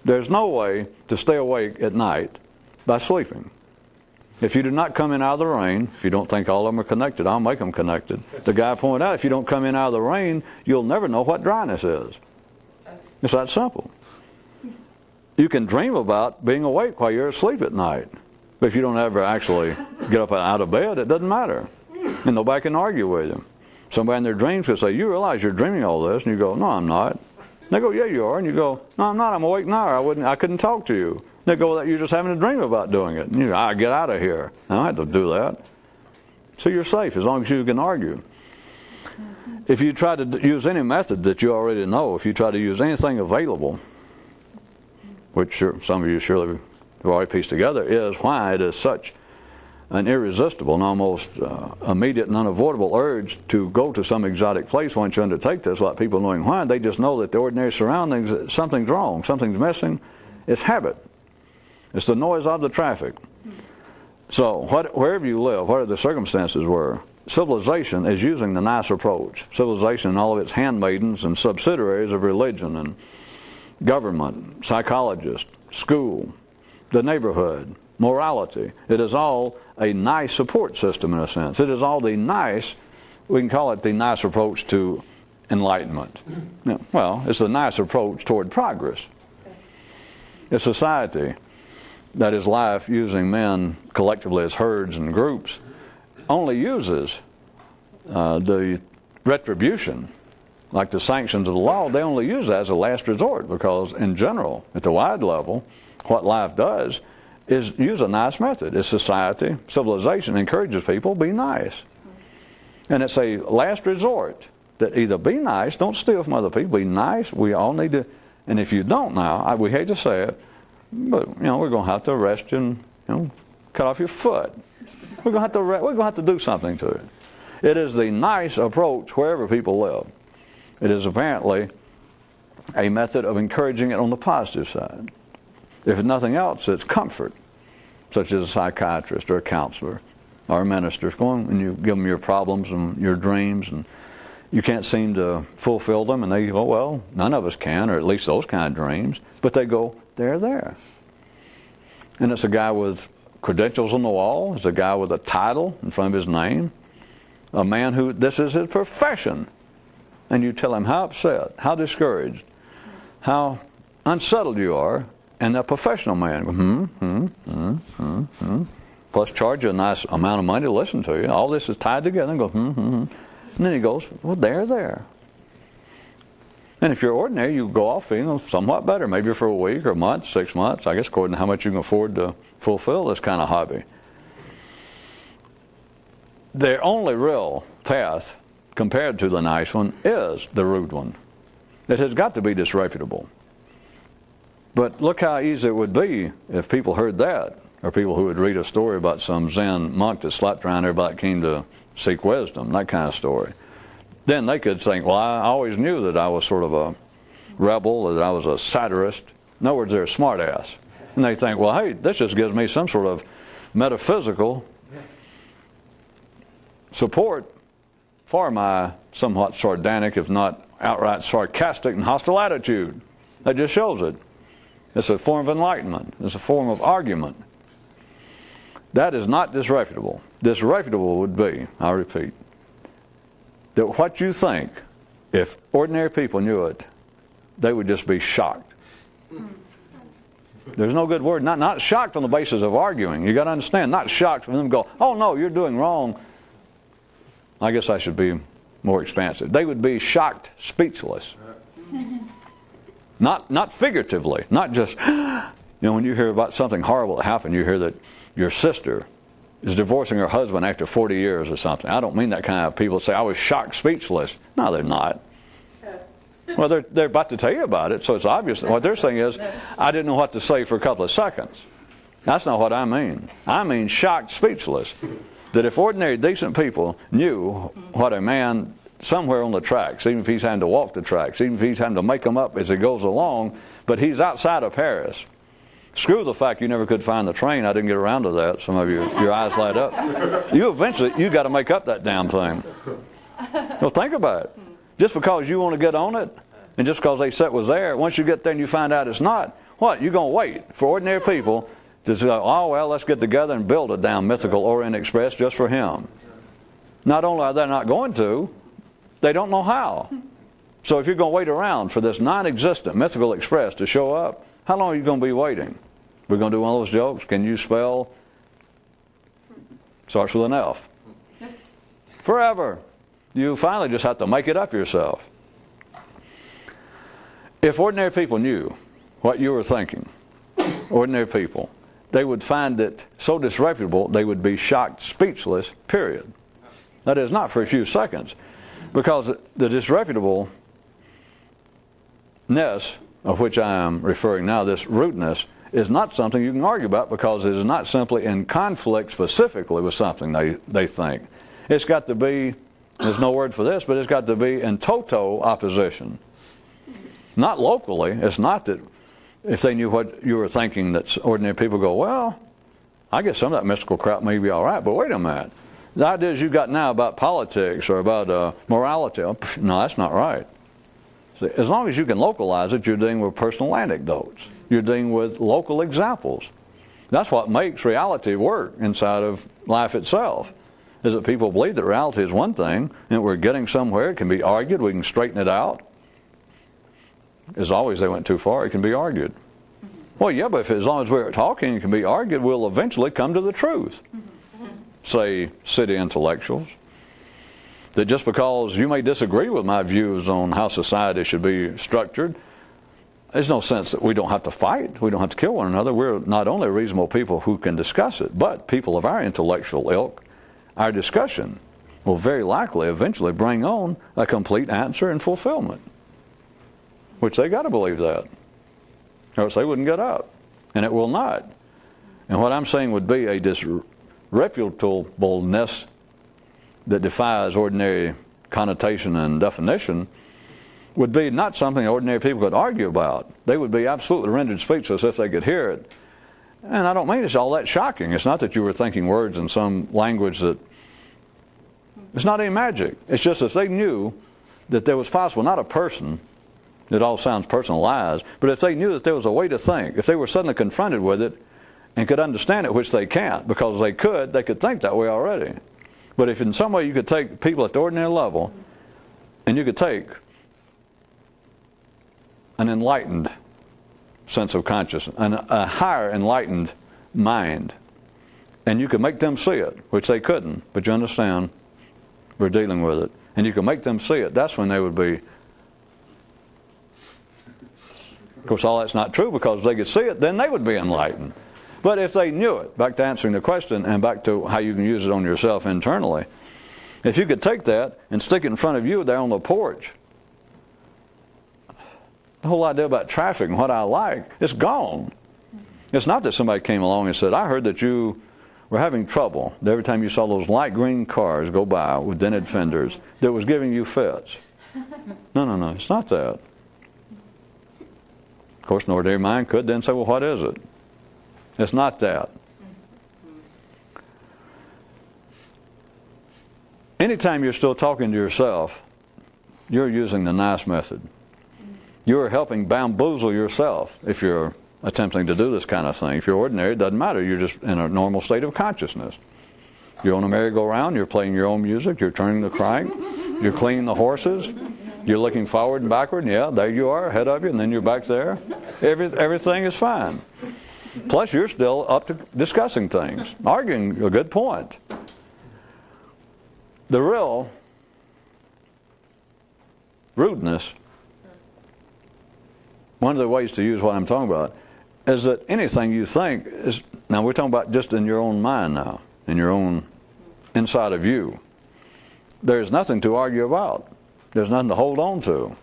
There's no way to stay awake at night by sleeping. If you do not come in out of the rain, if you don't think all of them are connected, I'll make them connected. The guy pointed out, if you don't come in out of the rain, you'll never know what dryness is. It's that simple. You can dream about being awake while you're asleep at night. But if you don't ever actually get up out of bed, it doesn't matter. And nobody can argue with you. Somebody in their dreams will say, you realize you're dreaming all this? And you go, no, I'm not. They go, yeah, you are. And you go, no, I'm not. I'm awake now. I couldn't talk to you. They go, you're just having a dream about doing it. And you go, I get out of here. I don't have to do that. So you're safe as long as you can argue. If you try to use any method that you already know, if you try to use anything available, which some of you surely have already pieced together, is why it is such an irresistible and almost immediate and unavoidable urge to go to some exotic place once you undertake this, without people knowing why. They just know that the ordinary surroundings, something's wrong, something's missing. It's habit. It's the noise of the traffic. So wherever you live, whatever the circumstances were, civilization is using the nice approach. Civilization and all of its handmaidens and subsidiaries of religion and government, psychologists, school, the neighborhood, morality. It is all a nice support system in a sense. It is all the nice, we can call it the nice approach to enlightenment. Well, it's the nice approach toward progress. A society that is life using men collectively as herds and groups only uses the retribution, like the sanctions of the law, they only use that as a last resort, because in general, at the wide level, what life does is use a nice method. It's society, civilization encourages people to be nice. And it's a last resort that either be nice, don't steal from other people, be nice. We all need to, and if you don't now, we hate to say it, but we're going to have to arrest you and cut off your foot. We're going to have to do something to it. It is the nice approach wherever people live. It is apparently a method of encouraging it on the positive side. If nothing else, it's comfort, such as a psychiatrist or a counselor or a minister. Go on and you give them your problems and your dreams, and you can't seem to fulfill them, and they go, well, none of us can, or at least those kind of dreams. But they go, they're there. And it's a guy with credentials on the wall. It's a guy with a title in front of his name. A man who, this is his profession. And you tell him how upset, how discouraged, how unsettled you are, and a professional man, plus charge you a nice amount of money to listen to you. All this is tied together and goes, And then he goes, well, they're there. And if you're ordinary, you go off feeling somewhat better, maybe for a week or a month, 6 months, I guess, according to how much you can afford to fulfill this kind of hobby. The only real path, compared to the nice one, is the rude one. It has got to be disreputable. But look how easy it would be if people heard that, or people who would read a story about some Zen monk that slapped around everybody that came to seek wisdom, that kind of story. Then they could think, well, I always knew that I was sort of a rebel, that I was a satirist. In other words, they're a smart ass. And they think, well, hey, this just gives me some sort of metaphysical support for my somewhat sardonic, if not outright sarcastic and hostile attitude. That just shows it. It's a form of enlightenment. It's a form of argument. That is not disreputable. Disreputable would be, I repeat, that what you think, if ordinary people knew it, they would just be shocked. There's no good word. Not shocked on the basis of arguing. You got to understand, not shocked from them go, oh no, you're doing wrong. I guess I should be more expansive. They would be shocked, speechless. Not figuratively, not just, when you hear about something horrible that happened, you hear that your sister is divorcing her husband after 40 years or something. I don't mean that kind of people say, I was shocked, speechless. No, they're not. Well, they're about to tell you about it, so it's obvious. What they're saying is, I didn't know what to say for a couple of seconds. That's not what I mean. I mean shocked, speechless. That if ordinary, decent people knew what a man somewhere on the tracks, even if he's having to walk the tracks, even if he's having to make them up as he goes along, but he's outside of Paris. Screw the fact you never could find the train. I didn't get around to that. Some of your eyes light up. You got to make up that damn thing. Well, think about it. Just because you want to get on it, and just because they said it was there, once you get there and you find out it's not, what? You're going to wait for ordinary people to say, oh, well, let's get together and build a damn mythical Orient Express just for him. Not only are they not going to, they don't know how. So if you're going to wait around for this non-existent mythical express to show up, how long are you going to be waiting? We're going to do one of those jokes. Can you spell? Starts with an F. Forever. You finally just have to make it up yourself. If ordinary people knew what you were thinking, ordinary people, they would find it so disreputable they would be shocked, speechless, period. That is, not for a few seconds. Because the disreputableness of which I am referring now, this rudeness, is not something you can argue about because it is not simply in conflict specifically with something they think. It's got to be, there's no word for this, but it's got to be in toto opposition. Not locally. It's not that if they knew what you were thinking that ordinary people go, well, I guess some of that mystical crap may be all right, but wait a minute. The ideas you got now about politics or about morality, no, that's not right. See, as long as you can localize it, you're dealing with personal anecdotes. You're dealing with local examples. That's what makes reality work inside of life itself, is that people believe that reality is one thing, and we're getting somewhere. It can be argued. We can straighten it out. As always, they went too far. It can be argued. Well, yeah, but as long as we're talking, it can be argued, we'll eventually come to the truth. Say, city intellectuals, that just because you may disagree with my views on how society should be structured, there's no sense that we don't have to fight. We don't have to kill one another. We're not only reasonable people who can discuss it, but people of our intellectual ilk, our discussion will very likely eventually bring on a complete answer and fulfillment, which they got to believe that, or else they wouldn't get up, and it will not. And what I'm saying would be a disreputableness that defies ordinary connotation and definition would be not something ordinary people could argue about. They would be absolutely rendered speechless if they could hear it. And I don't mean it's all that shocking. It's not that you were thinking words in some language that... It's not any magic. It's just if they knew that there was possible, not a person, it all sounds personalized, but if they knew that there was a way to think, if they were suddenly confronted with it, and could understand it, which they can't, because they could think that way already. But if in some way you could take people at the ordinary level, and you could take an enlightened sense of consciousness, a higher enlightened mind, and you could make them see it, which they couldn't, but you understand, we're dealing with it, and you could make them see it, that's when they would be... Of course, all that's not true, because if they could see it, then they would be enlightened. But if they knew it, back to answering the question and back to how you can use it on yourself internally, if you could take that and stick it in front of you there on the porch, The whole idea about traffic and what I like, it's gone. It's not that somebody came along and said, I heard that you were having trouble every time you saw those light green cars go by with dented fenders that was giving you fits. No, it's not that. Of course, an ordinary mind could then say, well, what is it? It's not that. Anytime you're still talking to yourself, you're using the nice method. You're helping bamboozle yourself if you're attempting to do this kind of thing. If you're ordinary, it doesn't matter. You're just in a normal state of consciousness. You're on a merry-go-round, you're playing your own music, you're turning the crank, you're cleaning the horses, you're looking forward and backward, and yeah, there you are, ahead of you, and then you're back there. Everything is fine. Plus, you're still up to discussing things, arguing a good point. The real rudeness, one of the ways to use what I'm talking about, is that anything you think is, now we're talking about just in your own mind now, in your own, inside of you. There's nothing to argue about. There's nothing to hold on to.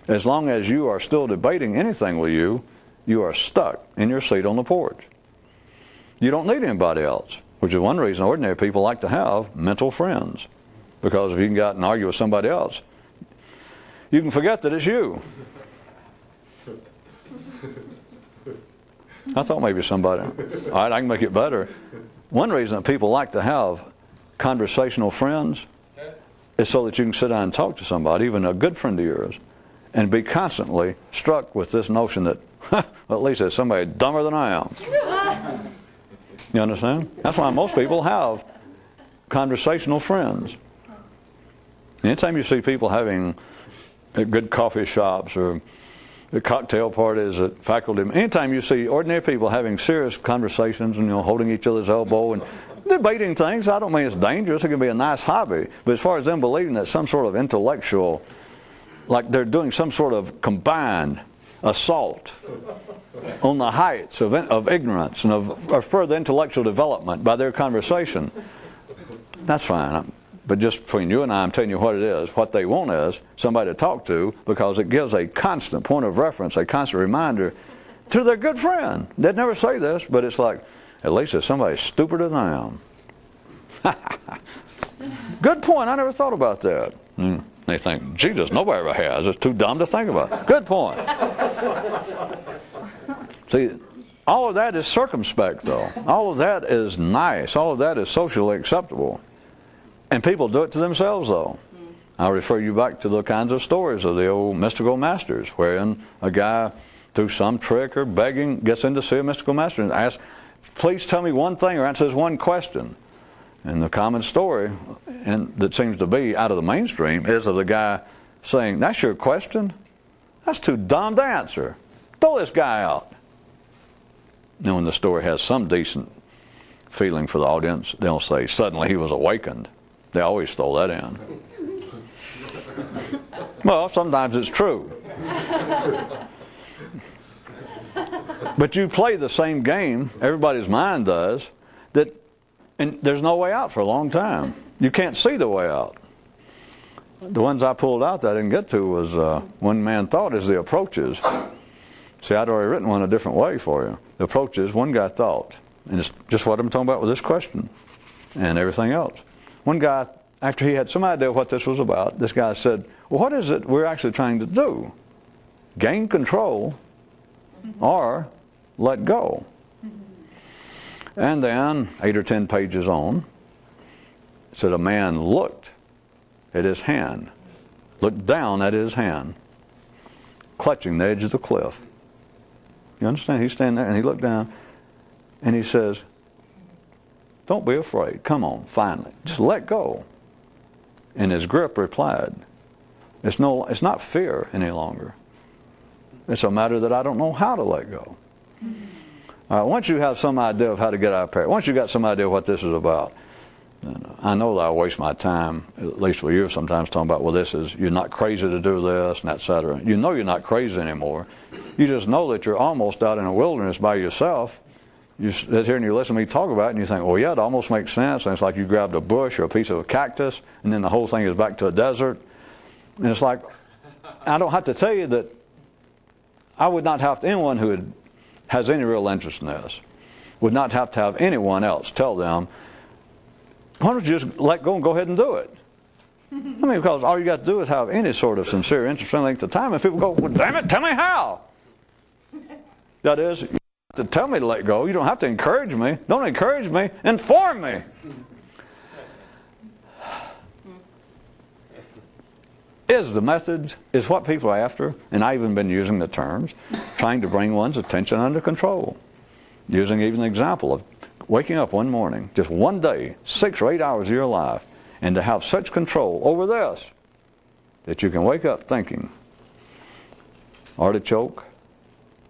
As long as you are still debating anything with you, you are stuck in your seat on the porch. You don't need anybody else, which is one reason ordinary people like to have mental friends. Because if you can go out and argue with somebody else, you can forget that it's you. I thought maybe somebody, all right, I can make it better. One reason that people like to have conversational friends is so that you can sit down and talk to somebody, even a good friend of yours, and be constantly struck with this notion that, well, at least there's somebody dumber than I am. You understand? That's why most people have conversational friends. Anytime you see people having good coffee shops or the cocktail parties at faculty, anytime you see ordinary people having serious conversations and holding each other's elbow and debating things, I don't mean it's dangerous, it can be a nice hobby, but as far as them believing that some sort of intellectual, like they're doing some sort of combined assault on the heights of ignorance and of further intellectual development by their conversation, that's fine. But just between you and I, I'm telling you what it is. What they want is somebody to talk to, because it gives a constant point of reference, a constant reminder to their good friend. They'd never say this, but it's like, at least there's somebody stupider than I am. Good point. I never thought about that. They think, Jesus, nobody ever has. It's too dumb to think about. Good point. See, all of that is circumspect, though. All of that is nice. All of that is socially acceptable. And people do it to themselves, though. I'll refer you back to the kinds of stories of the old mystical masters, wherein a guy, through some trick or begging, gets in to see a mystical master and asks, please tell me one thing or answer this one question. And the common story, and that seems to be out of the mainstream, is of the guy saying, that's your question? That's too dumb to answer. Throw this guy out. Now, when the story has some decent feeling for the audience, they'll say, suddenly he was awakened. They always throw that in. Well, sometimes it's true. But you play the same game, everybody's mind does, and there's no way out for a long time. You can't see the way out. The ones I pulled out that I didn't get to was one man thought is the approaches. See, I'd already written one a different way for you. The approaches, one guy thought, and it's just what I'm talking about with this question and everything else. One guy, after he had some idea what this was about, this guy said, well, what is it we're actually trying to do? Gain control or let go? And then, 8 or 10 pages on, it said a man looked at his hand, looked down at his hand, clutching the edge of the cliff. You understand? He's standing there and he looked down and he says, don't be afraid. Come on, finally. Just let go. And his grip replied, it's not fear any longer. It's a matter that I don't know how to let go. Once you have some idea of how to get out of prayer, once you've got some idea of what this is about, I know that I waste my time, at least with you sometimes, talking about, well, this is, you're not crazy to do this, and et cetera. You know you're not crazy anymore. You just know that you're almost out in a wilderness by yourself. You sit here and you listen to me talk about it, and you think, well, yeah, it almost makes sense. And it's like you grabbed a bush or a piece of a cactus, and then the whole thing is back to a desert. And it's like, I don't have to tell you that I would not have to, anyone who has any real interest in this would not have to have anyone else tell them, why don't you just let go and go ahead and do it? I mean, because all you got to do is have any sort of sincere interest in length of time, and people go, well, damn it, tell me how. That is, you don't have to tell me to let go. You don't have to encourage me. Don't encourage me. Inform me. Is the method, is what people are after, and I've even been using the terms, trying to bring one's attention under control. Using even the example of waking up one morning, just one day, 6 or 8 hours of your life, and to have such control over this, that you can wake up thinking, artichoke,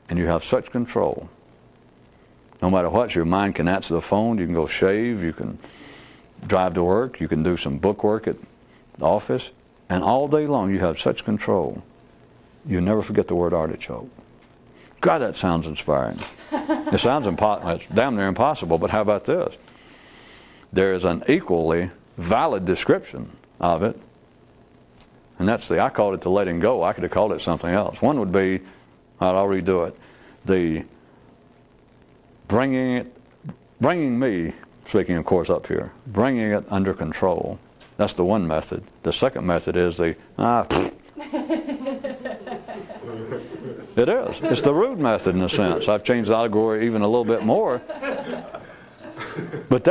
and you have such control. No matter what, your mind can answer the phone, you can go shave, you can drive to work, you can do some book work at the office, and all day long you have such control. You never forget the word artichoke. God, that sounds inspiring. It sounds it's damn near impossible, but how about this? There is an equally valid description of it, and that's I called it the letting go. I could have called it something else. One would be, I'll redo it, the bringing me, speaking of course up here, bringing it under control. That's the one method. The second method is it is. It's the rude method in a sense. I've changed the allegory even a little bit more. But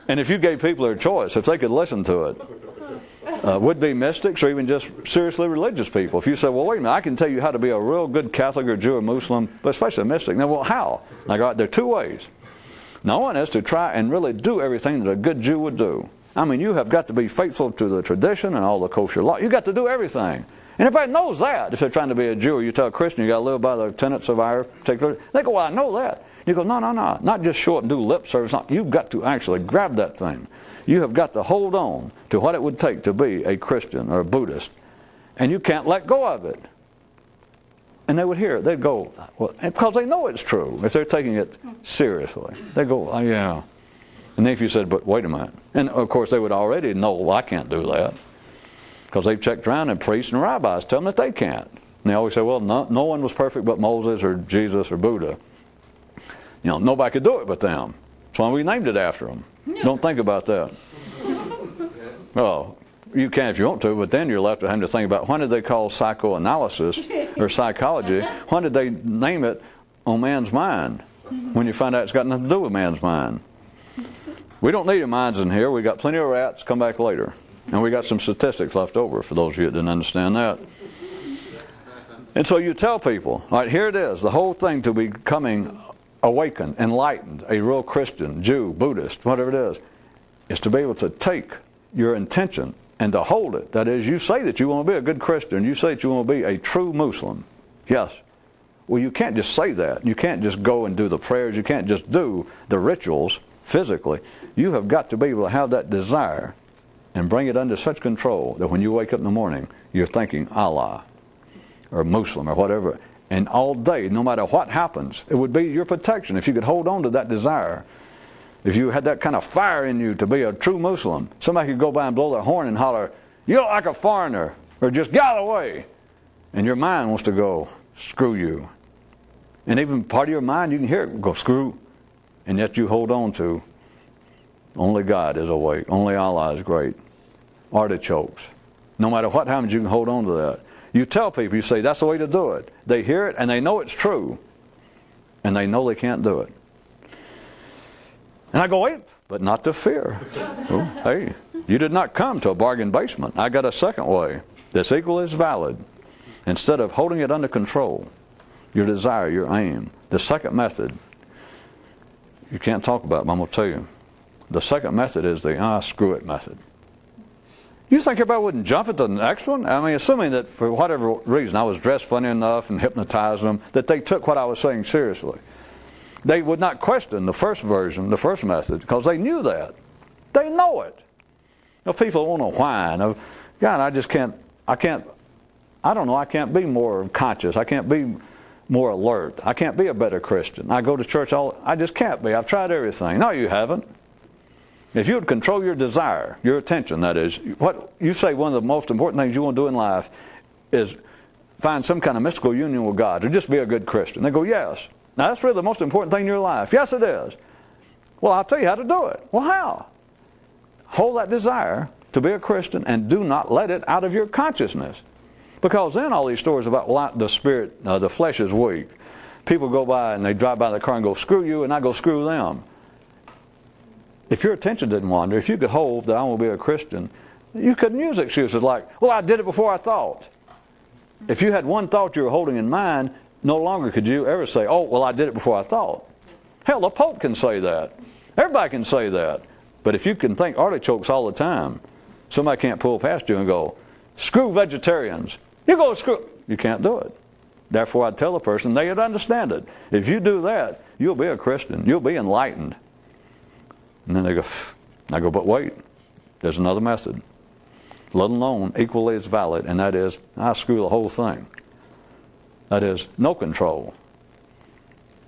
and if you gave people their choice, if they could listen to it, would-be mystics or even just seriously religious people, if you say, well, wait a minute, I can tell you how to be a real good Catholic or Jew or Muslim, but especially a mystic. Now, well, how? There are 2 ways. Now, one is to try and really do everything that a good Jew would do. I mean, you have got to be faithful to the tradition and all the kosher law. You've got to do everything. And everybody knows that. If they're trying to be a Jew or you tell a Christian you got to live by the tenets of our particular, they go, well, I know that. You go, no, not just show up and do lip service. You've got to actually grab that thing. You have got to hold on to what it would take to be a Christian or a Buddhist, and you can't let go of it. And they would hear it. They'd go, well, because they know it's true. If they're taking it seriously, they go, oh, yeah. And then if you said, but wait a minute. And of course they would already know, well, I can't do that. Because they've checked around and priests and rabbis tell them that they can't. And they always say, well, no one was perfect but Moses or Jesus or Buddha. You know, nobody could do it but them. That's why we named it after them. No. Don't think about that. Well, you can if you want to, but then you're left having to think about, when did they call psychoanalysis or psychology? When did they name it on man's mind? When you find out it's got nothing to do with man's mind. We don't need your minds in here. We got plenty of rats. Come back later. And we got some statistics left over for those of you that didn't understand that. And so you tell people, all right, here it is. The whole thing to becoming awakened, enlightened, a real Christian, Jew, Buddhist, whatever it is to be able to take your intention and to hold it. That is, you say that you want to be a good Christian. You say that you want to be a true Muslim. Yes. Well, you can't just say that. You can't just go and do the prayers. You can't just do the rituals physically. You have got to be able to have that desire and bring it under such control that when you wake up in the morning, you're thinking Allah or Muslim or whatever. And all day, no matter what happens, it would be your protection if you could hold on to that desire. If you had that kind of fire in you to be a true Muslim, somebody could go by and blow their horn and holler, you look like a foreigner, or just get out of the way. And your mind wants to go, screw you. And even part of your mind, you can hear it go, screw. And yet you hold on to, only God is awake, only Allah is great. Artichokes. No matter what happens, you can hold on to that. You tell people, you say, that's the way to do it. They hear it and they know it's true. And they know they can't do it. And I go, wait, but not to fear. Oh, hey, you did not come to a bargain basement. I got a second way that's equally as valid. Instead of holding it under control, your desire, your aim, the second method, you can't talk about it, but I'm going to tell you. The second method is the screw it method. You think everybody wouldn't jump at the next one? I mean, assuming that for whatever reason I was dressed funny enough and hypnotized them, that they took what I was saying seriously. They would not question the first version, the first method, because they knew that. They know it. Now, people want to whine. God, I just can't, I don't know, I can't be more conscious. I can't be more alert. I can't be a better Christian. I go to church I just can't be. I've tried everything. No, you haven't. If you would control your desire, your attention, that is, what you say one of the most important things you want to do in life is find some kind of mystical union with God, or just be a good Christian. They go, yes. Now that's really the most important thing in your life. Yes, it is. Well, I'll tell you how to do it. Well, how? Hold that desire to be a Christian and do not let it out of your consciousness. Because then all these stories about the spirit, the flesh is weak. People go by and they drive by the car and go, screw you, and I go, screw them. If your attention didn't wander, if you could hold that I want to be a Christian, you couldn't use excuses like, well, I did it before I thought. If you had one thought you were holding in mind, no longer could you ever say, oh, well, I did it before I thought. Hell, the Pope can say that. Everybody can say that. But if you can think artichokes all the time, somebody can't pull past you and go, screw vegetarians. You go screw. You can't do it. Therefore, I'd tell a person, they would understand it. If you do that, you'll be a Christian. You'll be enlightened. And then they go, I go, but wait, there's another method. Let alone equally as valid, and that is, I screw the whole thing. That is, no control.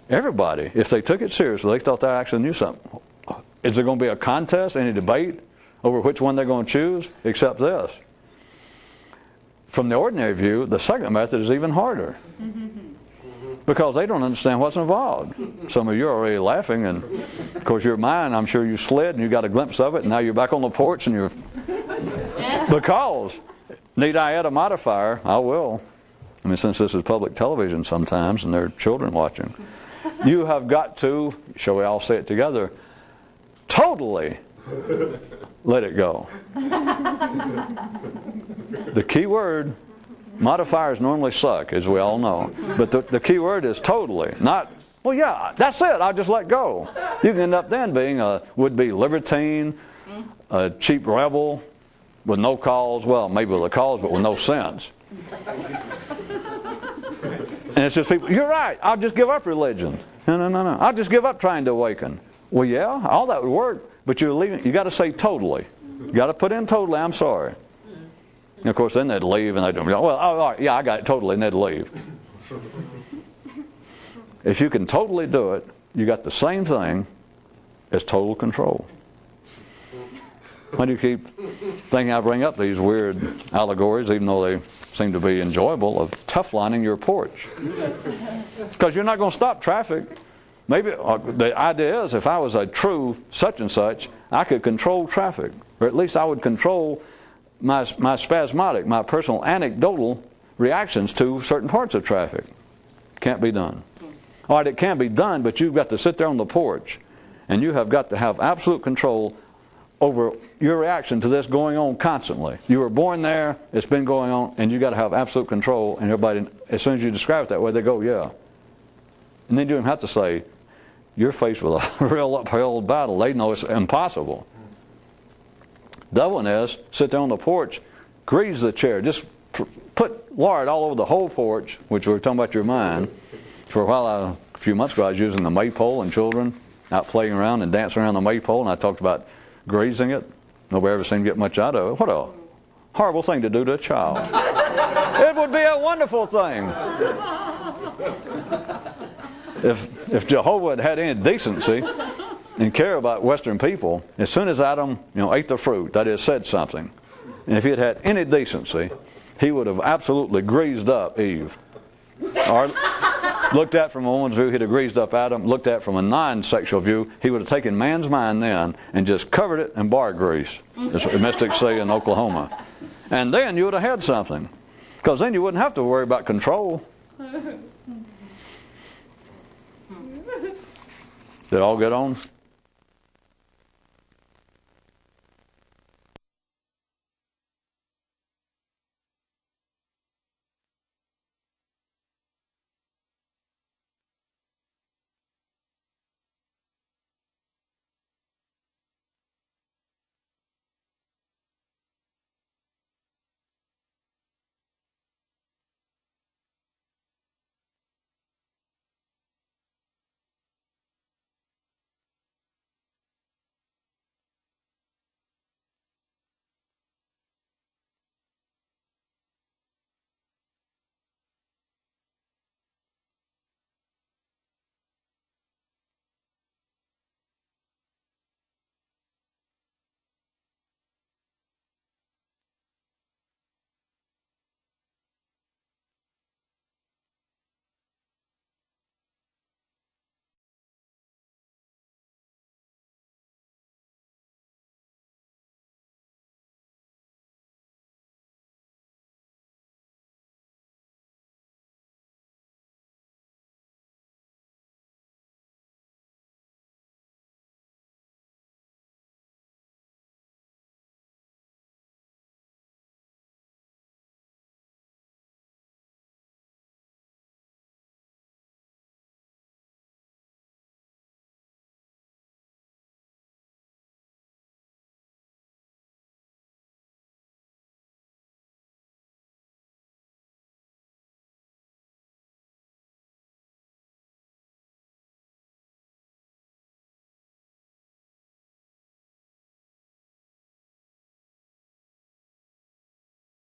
Everybody, if they took it seriously, they thought they actually knew something. Is there going to be a contest, any debate over which one they're going to choose, except this? From the ordinary view, the second method is even harder. Because they don't understand what's involved. Some of you are already laughing, and of course your mind, I'm sure you slid and you got a glimpse of it, and now you're back on the porch and you're... Because, need I add a modifier? I will. I mean, since this is public television sometimes and there are children watching. You have got to, shall we all say it together, totally let it go. The key word, modifiers normally suck, as we all know. But the key word is totally, not, well, yeah, that's it, I'll just let go. You can end up then being a would-be libertine, a cheap rebel with no cause, well, maybe with a cause, but with no sense. And it's just people, you're right, I'll just give up religion. No. I'll just give up trying to awaken. Well, yeah, all that would work, but you're leaving, you got to say totally. You got to put in totally, I'm sorry. And of course, then they'd leave and they'd go, well, all right, yeah, I got it totally, and they'd leave. If you can totally do it, you got the same thing as total control. Why do you keep thinking I bring up these weird allegories, even though they seem to be enjoyable, of tough-lining your porch? Because you're not going to stop traffic. Maybe the idea is if I was a true such and such, I could control traffic. Or at least I would control my spasmodic, my personal anecdotal reactions to certain parts of traffic. Can't be done. All right, it can be done, but you've got to sit there on the porch, and you have got to have absolute control over your reaction to this going on constantly. You were born there, it's been going on, and you've got to have absolute control, and everybody, as soon as you describe it that way, they go, yeah. And then you don't have to say, you're faced with a real uphill battle. They know it's impossible. The other one is, sit there on the porch, grease the chair, just put lard all over the whole porch, which we were talking about your mind. For a while, a few months ago, I was using the Maypole and children out playing around and dancing around the Maypole, and I talked about greasing it. Nobody ever seemed to get much out of it. What a horrible thing to do to a child. It would be a wonderful thing. If Jehovah had had any decency and care about Western people, as soon as Adam ate the fruit, that is, said something, and if he had had any decency, he would have absolutely greased up Eve. Or looked at from a woman's view, he'd have greased up Adam. Looked at from a non-sexual view, he would have taken man's mind then and just covered it in bar grease, as the mystics say in Oklahoma. And then you would have had something. Because then you wouldn't have to worry about control. Did it all get on?